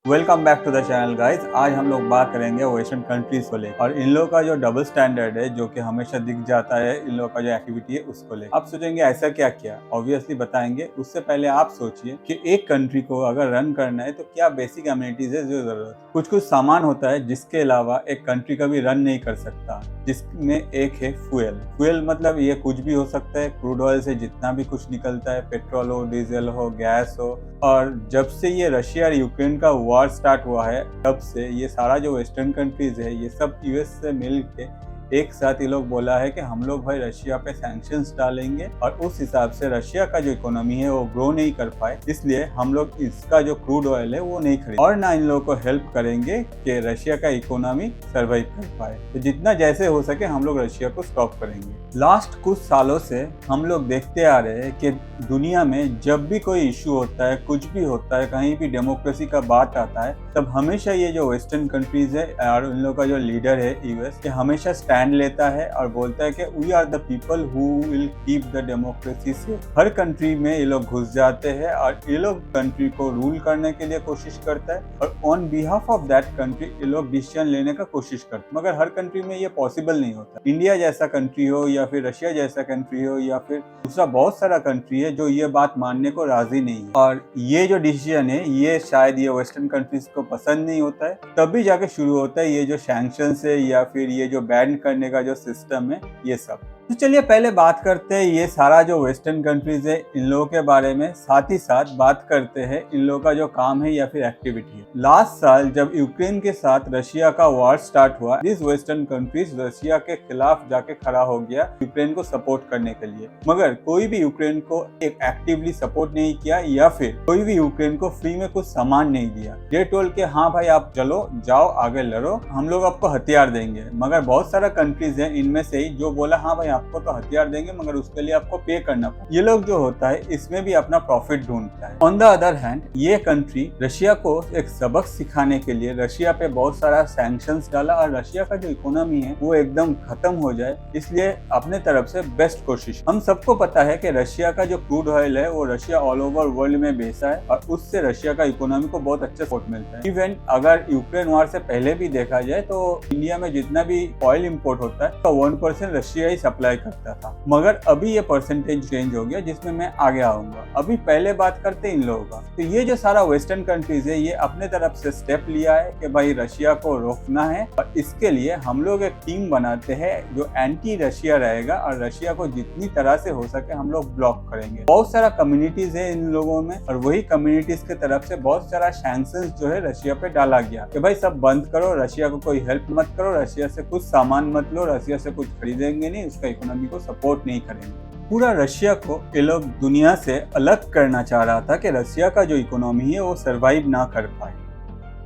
Welcome back to the channel guys. आज हम लोग बात करेंगे वेस्टर्न कंट्रीज को लेकर और इन लोगों का जो डबल स्टैंडर्ड है जो कि हमेशा दिख जाता है इन लोगों का जो एक्टिविटी है उसको लेकर। आप सोचेंगे ऐसा क्या किया, ऑब्वियसली बताएंगे। उससे पहले आप सोचिए कि एक कंट्री को अगर रन करना है तो क्या बेसिक एमिनिटीज है जो जरूरत है। कुछ कुछ सामान होता है जिसके अलावा एक कंट्री कभी रन नहीं कर सकता, जिसमें एक है फ्यूल। फ्यूल मतलब ये कुछ भी हो सकता है, क्रूड ऑयल से जितना भी कुछ निकलता है, पेट्रोल हो, डीजल हो, गैस हो। और जब से ये रशिया और यूक्रेन का वॉर स्टार्ट हुआ है तब से ये सारा जो वेस्टर्न कंट्रीज है ये सब यूएस से मिल के एक साथ ये लोग बोला है कि हम लोग भाई रशिया पे सैंक्शंस डालेंगे और उस हिसाब से रशिया का जो इकोनॉमी है वो ग्रो नहीं कर पाए, इसलिए हम लोग इसका जो क्रूड ऑयल है वो नहीं खरीद और ना इन लोगों को हेल्प करेंगे कि रशिया का इकोनॉमी सर्वाइव कर पाए। तो जितना जैसे हो सके हम लोग रशिया को स्टॉप करेंगे। लास्ट कुछ सालों से हम लोग देखते आ रहे हैं कि दुनिया में जब भी कोई इशू होता है, कुछ भी होता है, कहीं भी डेमोक्रेसी का बात आता है, तब हमेशा ये जो वेस्टर्न कंट्रीज है और उन लोगों का जो लीडर है यूएस, ये हमेशा स्टैंड लेता है और बोलता है कि we are the people who will keep the democracy safe. हर कंट्री में ये लोग घुस जाते हैं और ये लोग कंट्री को रूल करने के लिए कोशिश करता है और on behalf of that country ये लोग डिसीजन लेने का कोशिश करते हैं। मगर हर कंट्री में ये पॉसिबल नहीं होता। इंडिया जैसा कंट्री हो या फिर रशिया जैसा कंट्री हो या फिर दूसरा बहुत सारा कंट्री है जो ये बात मानने को राजी नहीं है और ये जो डिसीजन है ये शायद ये वेस्टर्न कंट्रीज को पसंद नहीं होता है, तभी जाके शुरू होता है ये जो सैंक्शंस है या फिर ये जो बैन करने का जो सिस्टम है ये सब। तो चलिए पहले बात करते हैं ये सारा जो वेस्टर्न कंट्रीज है इन लोगों के बारे में, साथ ही साथ बात करते हैं इन लोगों का जो काम है या फिर एक्टिविटी है। लास्ट साल जब यूक्रेन के साथ रशिया का वॉर स्टार्ट हुआ, दिस वेस्टर्न कंट्रीज रशिया के खिलाफ जाके खड़ा हो गया यूक्रेन को सपोर्ट करने के लिए। मगर कोई भी यूक्रेन को एक एक्टिवली सपोर्ट नहीं किया या फिर कोई भी यूक्रेन को फ्री में कुछ सामान नहीं दिया। ये टोल के हाँ भाई आप चलो जाओ आगे लड़ो, हम लोग आपको हथियार देंगे। मगर बहुत सारा कंट्रीज है इनमें से ही जो बोला हाँ भाई आपको तो हथियार देंगे मगर उसके लिए आपको पे करना पड़ेगा। ये लोग जो होता है इसमें भी अपना प्रॉफिट ढूंढता है। ऑन द अदर हैंड ये कंट्री रशिया को एक सबक सिखाने के लिए रशिया पे बहुत सारा सैंक्शंस डाला और रशिया का जो इकोनॉमी है वो एकदम खत्म हो जाए, इसलिए अपने तरफ से बेस्ट कोशिश। हम सबको पता है कि रशिया का जो क्रूड ऑयल है वो रशिया ऑल ओवर वर्ल्ड में बेचा है और उससे रशिया का इकोनॉमी को बहुत अच्छा सपोर्ट मिलता है। इवन अगर यूक्रेन वॉर से पहले भी देखा जाए तो इंडिया में जितना भी ऑयल इम्पोर्ट होता है तो 1% रशिया ही सप्लाई करता था। मगर अभी ये परसेंटेज चेंज हो गया जिसमें मैं आगे आऊंगा। अभी पहले बात करते हैं इन लोगों का। तो ये जो सारा वेस्टर्न कंट्रीज है ये अपने तरफ से स्टेप लिया है कि भाई रशिया को रोकना है और इसके लिए हम लोग एक टीम बनाते हैं जो एंटी रशिया रहेगा और रशिया को जितनी तरह से हो सके हम लोग ब्लॉक करेंगे। बहुत सारा कम्युनिटीज है इन लोगों में और वही कम्युनिटीज के तरफ से बहुत सारा सैंक्शंस जो है रशिया पे डाला गया कि भाई सब बंद करो, रशिया को कोई हेल्प मत करो, रशिया से कुछ सामान मत लो, रशिया से कुछ खरीदेंगे नहीं, उसका इकोनॉमी को सपोर्ट नहीं करेंगे। पूरा रशिया को ये लोग दुनिया से अलग करना चाह रहा था कि रशिया का जो इकोनॉमी है वो सरवाइव ना कर पाए।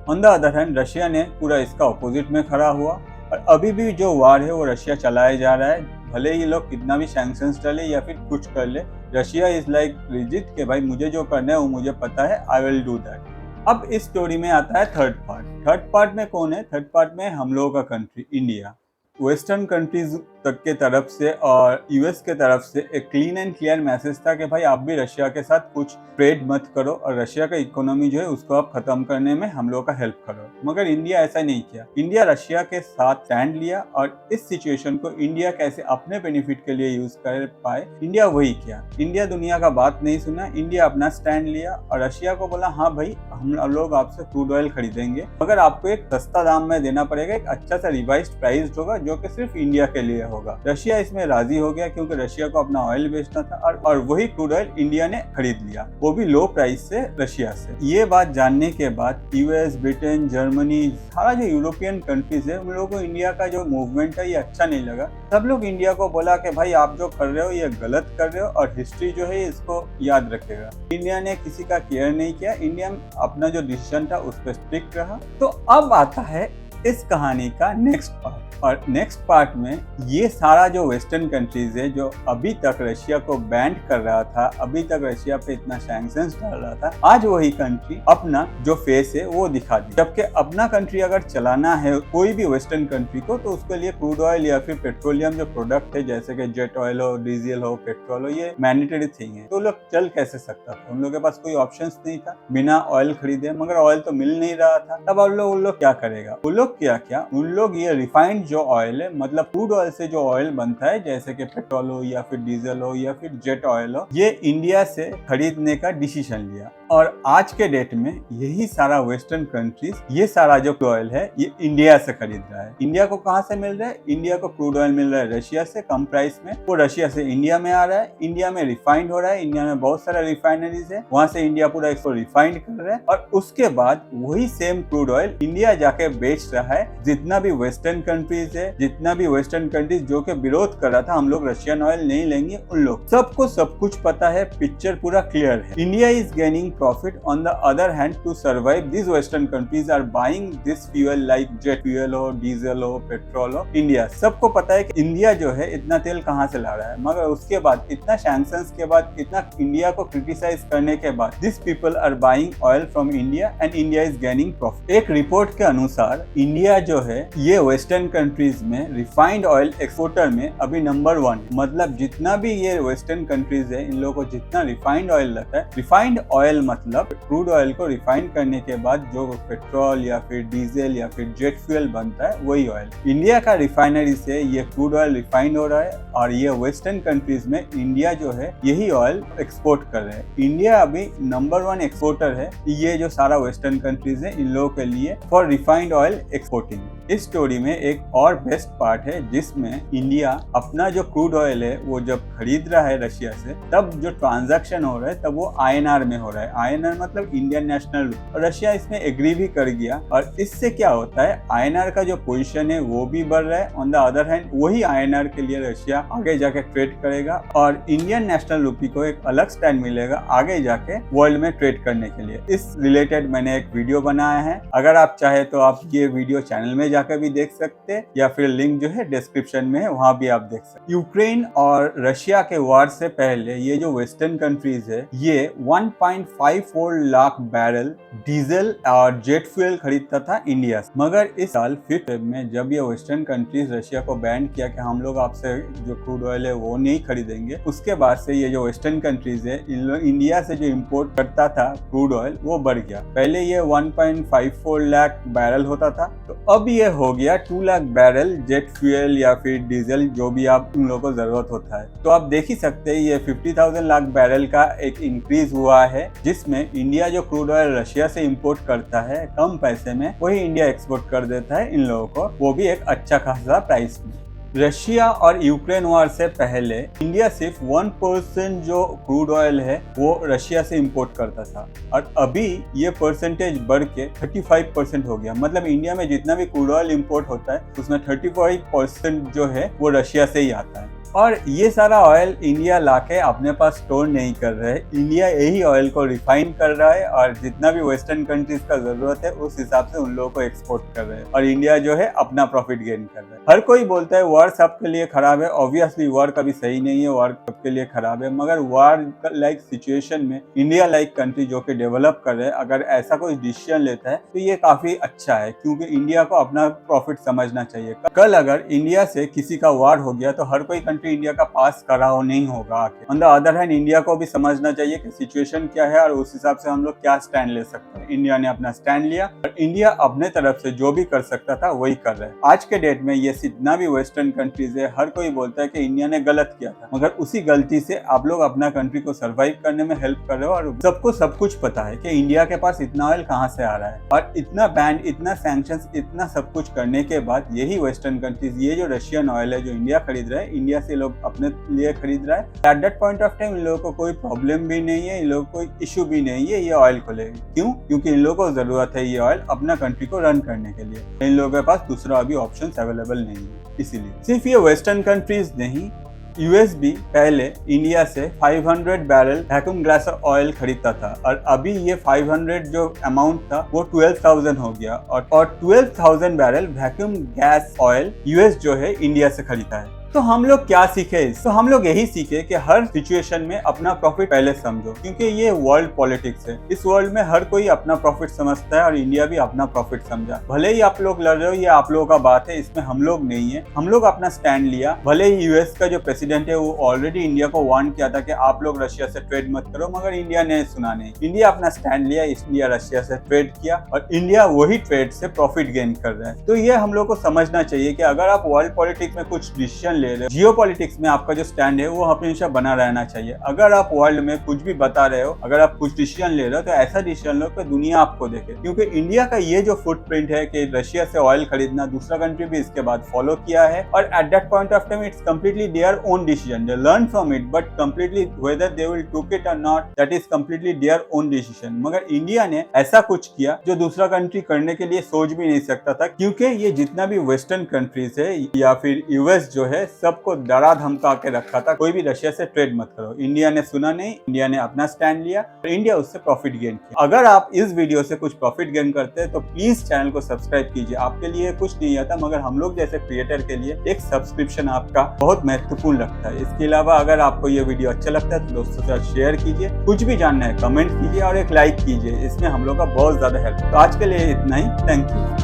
On the other hand Russia ने पूरा इसका ऑपोजिट में खड़ा हुआ और अभी भी जो वार है वो रशिया चलाया जा रहा है। भले ये लोग कितना भी सैंक्शंस डाले या फिर कुछ कर ले, रशिया इज लाइक रिजिड कि भाई मुझे जो करना है वो मुझे पता है, आई विल डू दैट। अब इस स्टोरी में आता है थर्ड पार्ट। थर्ड पार्ट में कौन है? थर्ड पार्ट में हम लोगों का कंट्री इंडिया। वेस्टर्न कंट्रीज तक के तरफ से और यूएस के तरफ से एक क्लीन एंड क्लियर मैसेज था कि भाई आप भी रशिया के साथ कुछ ट्रेड मत करो और रशिया का इकोनॉमी जो है उसको आप खत्म करने में हम लोगों का हेल्प करो। मगर इंडिया ऐसा नहीं किया। इंडिया रशिया के साथ स्टैंड लिया और इस सिचुएशन को इंडिया कैसे अपने बेनिफिट के लिए यूज कर पाए, इंडिया वही किया। इंडिया दुनिया का बात नहीं सुना, इंडिया अपना स्टैंड लिया और रशिया को बोला हाँ भाई हम लोग आपसे क्रूड ऑयल खरीदेंगे मगर आपको एक सस्ता दाम में देना पड़ेगा, एक अच्छा सा रिवाइज्ड प्राइस होगा जो कि सिर्फ इंडिया के लिए होगा। रशिया इसमें राजी हो गया क्योंकि रशिया को अपना ऑयल बेचना था और वही क्रूड ऑयल इंडिया ने खरीद लिया, वो भी लो प्राइस से रशिया से। ये बात जानने के बाद यूएस, ब्रिटेन, जर्मनी, सारा जो यूरोपियन कंट्रीज है उन लोगों को इंडिया का जो मूवमेंट है ये अच्छा नहीं लगा। सब लोग इंडिया को बोला कि भाई आप जो कर रहे हो ये गलत कर रहे हो और हिस्ट्री जो है इसको याद रखेगा। इंडिया ने किसी का केयर नहीं किया, इंडिया अपना जो डिसीजन था उस पर स्ट्रिक्ट रहा। तो अब आता है इस कहानी का नेक्स्ट पार्ट। और नेक्स्ट पार्ट में ये सारा जो वेस्टर्न कंट्रीज है जो अभी तक रशिया को बैन कर रहा था, अभी तक रशिया पे इतना सैंक्शंस डाल रहा था, आज वही कंट्री अपना जो फेस है वो दिखा दी। जबकि अपना कंट्री अगर चलाना है कोई भी वेस्टर्न कंट्री को, तो उसके लिए क्रूड ऑयल या फिर पेट्रोलियम जो प्रोडक्ट है जैसे कि जेट ऑयल हो, डीजल हो, पेट्रोल हो, ये मैंडेटरी थिंग है। तो लोग चल कैसे सकता था, उन लोगों के पास कोई ऑप्शंस नहीं था बिना ऑयल खरीदे, मगर ऑयल तो मिल नहीं रहा था। तब उन लोग क्या करेगा, वो लोग क्या उन लोग ये रिफाइंड जो ऑयल है, मतलब क्रूड ऑयल से जो ऑयल बनता है जैसे कि पेट्रोल हो या फिर डीजल हो या फिर जेट ऑयल हो, ये इंडिया से खरीदने का डिसीजन लिया। और आज के डेट में यही सारा वेस्टर्न कंट्रीज ये सारा जो ऑयल है ये इंडिया से खरीद रहा है। इंडिया को कहाँ से मिल रहा है, इंडिया को क्रूड ऑयल मिल रहा है रशिया से कम प्राइस में, वो रशिया से इंडिया में आ रहा है, इंडिया में रिफाइंड हो रहा है, इंडिया में बहुत सारा रिफाइनरीज है, वहां से इंडिया पूरा इसको रिफाइंड कर रहा है और उसके बाद वही सेम क्रूड ऑयल इंडिया जाके बेच रहा है। जितना भी वेस्टर्न कंट्रीज है, जितना भी वेस्टर्न कंट्रीज जो के विरोध कर रहा था हम लोग रशियन ऑयल नहीं लेंगे, उन लोग सबको सब कुछ पता है, पिक्चर पूरा क्लियर है। India is gaining profit on the other hand to survive. This western countries are buying this fuel like jet fuel हो, डीजल हो, पेट्रोल हो। इंडिया सबको पता है कि इंडिया जो है इतना तेल कहाँ से ला रहा है, मगर उसके बाद इतना सैंक्शंस के बाद, इतना इंडिया को क्रिटिसाइज करने के बाद this people are buying oil from India and India is gaining profit. एक रिपोर्ट के अनुसार इंडिया जो है ये वेस्टर्न कंट्रीज में रिफाइंड ऑयल एक्सपोर्टर में अभी नंबर 1, मतलब जितना भी ये वेस्टर्न कंट्रीज है इन लोगों को जितना रिफाइंड ऑयल लगता है, रिफाइंड ऑयल मतलब क्रूड ऑयल को रिफाइंड करने के बाद जो पेट्रोल या फिर डीजल या फिर जेट फ्यूल बनता है वही ऑयल। इंडिया का रिफाइनरी से ये क्रूड ऑयल रिफाइंड हो रहा है और ये वेस्टर्न कंट्रीज में इंडिया जो है यही ऑयल एक्सपोर्ट कर रहे हैं। इंडिया अभी नंबर 1 एक्सपोर्टर है ये जो सारा वेस्टर्न कंट्रीज है इन लोगों के लिए फॉर रिफाइंड ऑयल एक्सपोर्टिंग। इस स्टोरी में एक और बेस्ट पार्ट है जिसमें इंडिया अपना जो क्रूड ऑयल है वो जब खरीद रहा है रशिया से, तब जो ट्रांजैक्शन हो रहा है तब वो INR में हो रहा है। INR मतलब इंडियन नेशनल रूपी, और रशिया इसमें एग्री भी कर गया और इससे क्या होता है INR का जो पोजीशन है वो भी बढ़ रहा है। ऑन द अदर हैंड वही INR के लिए रशिया आगे जाके ट्रेड करेगा और इंडियन नेशनल रूपी को एक अलग स्टैंड मिलेगा आगे जाके वर्ल्ड में ट्रेड करने के लिए। इस रिलेटेड मैंने एक वीडियो बनाया है, अगर आप चाहे तो आप ये वीडियो चैनल में जाकर भी देख सकते हैं या फिर लिंक जो है डिस्क्रिप्शन में है वहां भी आप देख सकते। यूक्रेन और रशिया के वार से पहले ये जो वेस्टर्न कंट्रीज है ये 1.54 लाख बैरल डीजल और जेट फ्यूल खरीदता था इंडिया से, मगर इस साल 5 में जब ये वेस्टर्न कंट्रीज रशिया को बैन किया कि हम लोग आपसे जो क्रूड ऑयल है वो नहीं खरीदेंगे, उसके बाद से ये जो वेस्टर्न कंट्रीज है इंडिया से जो इम्पोर्ट करता था क्रूड ऑयल वो बढ़ गया। पहले ये 1.54 लाख बैरल होता था, तो अब ये हो गया 2 लाख बैरल जेट फ्यूल या फिर डीजल जो भी आप उन लोगों को जरूरत होता है। तो आप देख ही सकते हैं ये 50,000 लाख बैरल का एक इंक्रीज हुआ है, जिसमें इंडिया जो क्रूड ऑयल रशिया से इंपोर्ट करता है कम पैसे में, वही इंडिया एक्सपोर्ट कर देता है इन लोगों को, वो भी एक अच्छा खासा प्राइस में। रशिया और यूक्रेन वार से पहले इंडिया सिर्फ 1% जो क्रूड ऑयल है वो रशिया से इंपोर्ट करता था और अभी ये परसेंटेज बढ़ के 35% हो गया। मतलब इंडिया में जितना भी क्रूड ऑयल इंपोर्ट होता है उसमें 35% जो है वो रशिया से ही आता है। और ये सारा ऑयल इंडिया लाके अपने पास स्टोर नहीं कर रहा है, इंडिया यही ऑयल को रिफाइन कर रहा है और जितना भी वेस्टर्न कंट्रीज का जरूरत है उस हिसाब से उन लोगों को एक्सपोर्ट कर रहे हैं और इंडिया जो है अपना प्रॉफिट गेन कर रहा है। हर कोई बोलता है वॉर सबके लिए खराब है, ऑब्वियसली वॉर कभी सही नहीं है, वॉर सबके लिए खराब है, मगर वॉर लाइक सिचुएशन में इंडिया लाइक कंट्री जो कि डेवलप कर रहे हैं अगर ऐसा कोई डिसीजन लेता है तो ये काफी अच्छा है, क्योंकि इंडिया को अपना प्रॉफिट समझना चाहिए। कल अगर इंडिया से किसी का वॉर हो गया तो हर कोई इंडिया का पास करा हो नहीं होगा आके। On the other hand India को भी समझना चाहिए कि सिचुएशन क्या है और उस हिसाब से हम लोग क्या स्टैंड ले सकते हैं। इंडिया ने अपना स्टैंड लिया और इंडिया अपने तरफ से जो भी कर सकता था वही कर रहा है। आज के डेट में ये जितना भी वेस्टर्न कंट्रीज है हर कोई बोलता है कि इंडिया ने गलत किया था, मगर उसी गलती से आप लोग अपना कंट्री को सर्वाइव करने में हेल्प कर रहे हो और सबको सब कुछ पता है कि इंडिया के पास इतना ऑयल कहाँ से आ रहा है। और इतना बैन, इतना सैंक्शंस, इतना सब कुछ करने के बाद यही वेस्टर्न कंट्रीज ये जो रशियन ऑयल है जो इंडिया खरीद रहा है, इंडिया से लोग अपने लिए खरीद रहा है। Eight that point of time in लोगों को कोई प्रॉब्लम भी नहीं है, इन लोगों को कोई इशू भी नहीं है ये ऑयल को लेकर। क्यों? क्योंकि इन लोगों को जरूरत है ये ऑयल अपना कंट्री को रन करने के लिए। इन लोगों के पास दूसरा अभी ऑप्शन अवेलेबल नहीं है। इसीलिए सिर्फ ये वेस्टर्न कंट्रीज नहीं, यूएस भी पहले इंडिया से 500 बैरल वैक्यूम गैस ऑयल खरीदता था और अभी ये 500 जो अमाउंट था वो 12,000 हो गया और 12,000 barrel vacuum gas oil US जो है इंडिया से खरीदता है। तो हम लोग क्या सीखे? तो हम लोग यही सीखे कि हर सिचुएशन में अपना प्रॉफिट पहले समझो, क्योंकि ये वर्ल्ड पॉलिटिक्स है। इस वर्ल्ड में हर कोई अपना प्रॉफिट समझता है और इंडिया भी अपना प्रॉफिट समझा। भले ही आप लोग लड़ रहे हो, ये आप लोगों का बात है, इसमें हम लोग नहीं है। हम लोग अपना स्टैंड लिया। भले ही यूएस का जो प्रेसिडेंट है वो ऑलरेडी इंडिया को वार्न किया था कि आप लोग रशिया से ट्रेड मत करो, मगर इंडिया ने सुना नहीं। इंडिया अपना स्टैंड लिया, इंडिया रशिया से ट्रेड किया और इंडिया वही ट्रेड से प्रॉफिट गेन कर रहा है। तो ये हम लोग को समझना चाहिए कि अगर आप वर्ल्ड पॉलिटिक्स में कुछ डिसीजन ले रहे हो, जियो पॉलिटिक्स में आपका जो स्टैंड है वो हमेशा बना रहना चाहिए। अगर आप वर्ल्ड में कुछ भी बता रहे हो, अगर आप कुछ डिसीजन ले रहे हो, तो ऐसा डिसीजन लो कि दुनिया आपको देखे। क्योंकि इंडिया का ये जो फुटप्रिंट है कि रशिया से ऑयल खरीदना, दूसरा कंट्री भी इसके बाद फॉलो किया है और at that point of time it's completely their own decision. They learn from it, but completely whether they will took it और not, that is completely their own decision. मगर इंडिया ने ऐसा कुछ किया जो दूसरा कंट्री करने के लिए सोच भी नहीं सकता था, क्योंकि ये जितना भी वेस्टर्न कंट्रीज है या फिर यूएस जो है, सबको डरा धमका के रखा था कोई भी रशिया से ट्रेड मत करो। इंडिया ने सुना नहीं, इंडिया ने अपना स्टैंड लिया और इंडिया उससे प्रॉफिट गेन किया। अगर आप इस वीडियो से कुछ प्रॉफिट गेन करते हैं तो प्लीज चैनल को सब्सक्राइब कीजिए। आपके लिए कुछ नहीं आता, मगर हम लोग जैसे क्रिएटर के लिए एक सब्सक्रिप्शन आपका बहुत महत्वपूर्ण लगता है। इसके अलावा अगर आपको ये वीडियो अच्छा लगता है तो दोस्तों के साथ शेयर कीजिए। कुछ भी जानना है कमेंट कीजिए और एक लाइक कीजिए, इसमें हम लोग का बहुत ज्यादा हेल्प। तो आज के लिए इतना ही। Thank you.